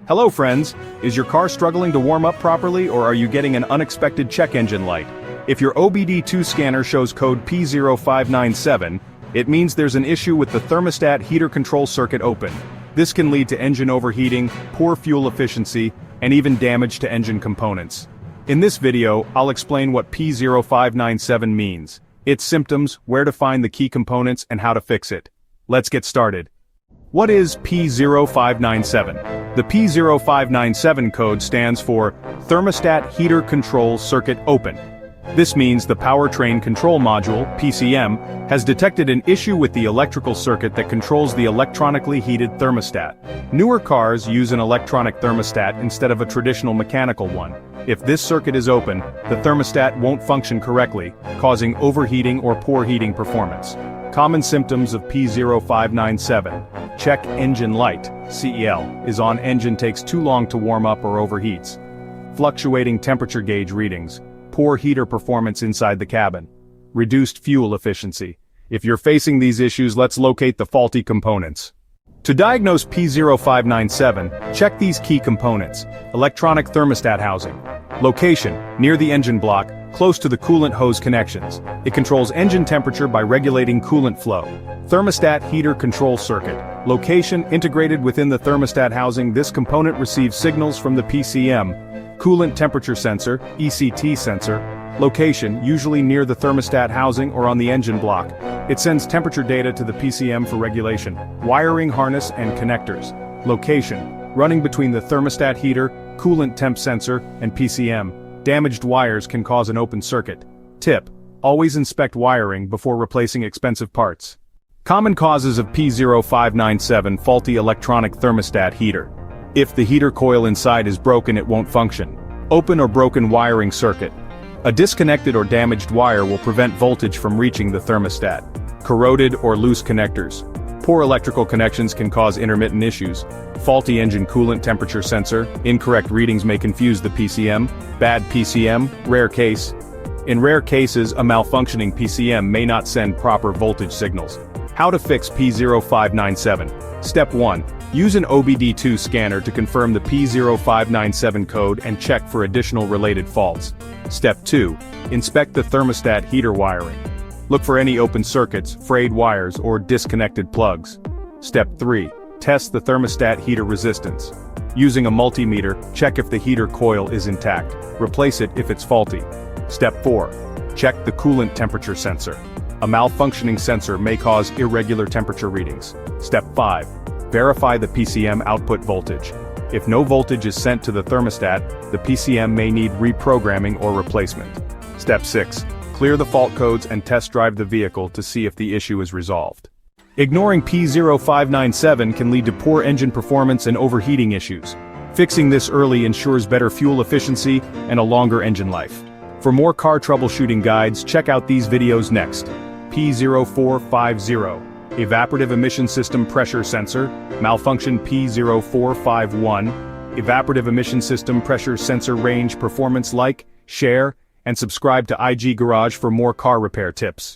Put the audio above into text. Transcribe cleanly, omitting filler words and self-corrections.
Hello friends, is your car struggling to warm up properly or are you getting an unexpected check engine light? If your obd2 scanner shows code P0597, it means there's an issue with the thermostat heater control circuit open. This can lead to engine overheating, poor fuel efficiency, and even damage to engine components. In this video, I'll explain what P0597 means, its symptoms, where to find the key components, and how to fix it. Let's get started. What is P0597? The P0597 code stands for Thermostat Heater Control Circuit Open. This means the Powertrain Control Module, PCM, has detected an issue with the electrical circuit that controls the electronically heated thermostat. Newer cars use an electronic thermostat instead of a traditional mechanical one. If this circuit is open, the thermostat won't function correctly, causing overheating or poor heating performance. Common symptoms of P0597. Check engine light, CEL, is on, engine takes too long to warm up or overheats. Fluctuating temperature gauge readings. Poor heater performance inside the cabin. Reduced fuel efficiency. If you're facing these issues, let's locate the faulty components. To diagnose P0597, check these key components. Electronic thermostat housing. Location, near the engine block, close to the coolant hose connections. It controls engine temperature by regulating coolant flow. Thermostat heater control circuit. Location, integrated within the thermostat housing, this component receives signals from the PCM. Coolant temperature sensor, ECT sensor. Location, usually near the thermostat housing or on the engine block. It sends temperature data to the PCM for regulation. Wiring harness and connectors. Location, running between the thermostat heater, coolant temp sensor, and PCM. Damaged wires can cause an open circuit. Tip: always inspect wiring before replacing expensive parts. Common causes of P0597 faulty electronic thermostat heater. If the heater coil inside is broken, it won't function. Open or broken wiring circuit. A disconnected or damaged wire will prevent voltage from reaching the thermostat. Corroded or loose connectors. Poor electrical connections can cause intermittent issues. Faulty engine coolant temperature sensor. Incorrect readings may confuse the PCM. Bad PCM, rare case. In rare cases, a malfunctioning PCM may not send proper voltage signals. How to fix P0597. Step 1. Use an obd2 scanner to confirm the P0597 code and check for additional related faults. Step 2. Inspect the thermostat heater wiring. Look for any open circuits, frayed wires, or disconnected plugs. Step 3. Test the thermostat heater resistance. Using a multimeter, check if the heater coil is intact. Replace it if it's faulty. Step 4. Check the coolant temperature sensor. A malfunctioning sensor may cause irregular temperature readings. Step 5. Verify the PCM output voltage. If no voltage is sent to the thermostat, the PCM may need reprogramming or replacement. Step 6. Clear the fault codes and test drive the vehicle to see if the issue is resolved. Ignoring P0597 can lead to poor engine performance and overheating issues. Fixing this early ensures better fuel efficiency and a longer engine life. For more car troubleshooting guides, check out these videos next. P0450. Evaporative emission system pressure sensor, malfunction P0451, evaporative emission system pressure sensor range performance. Like, share, and subscribe to IG Garage for more car repair tips.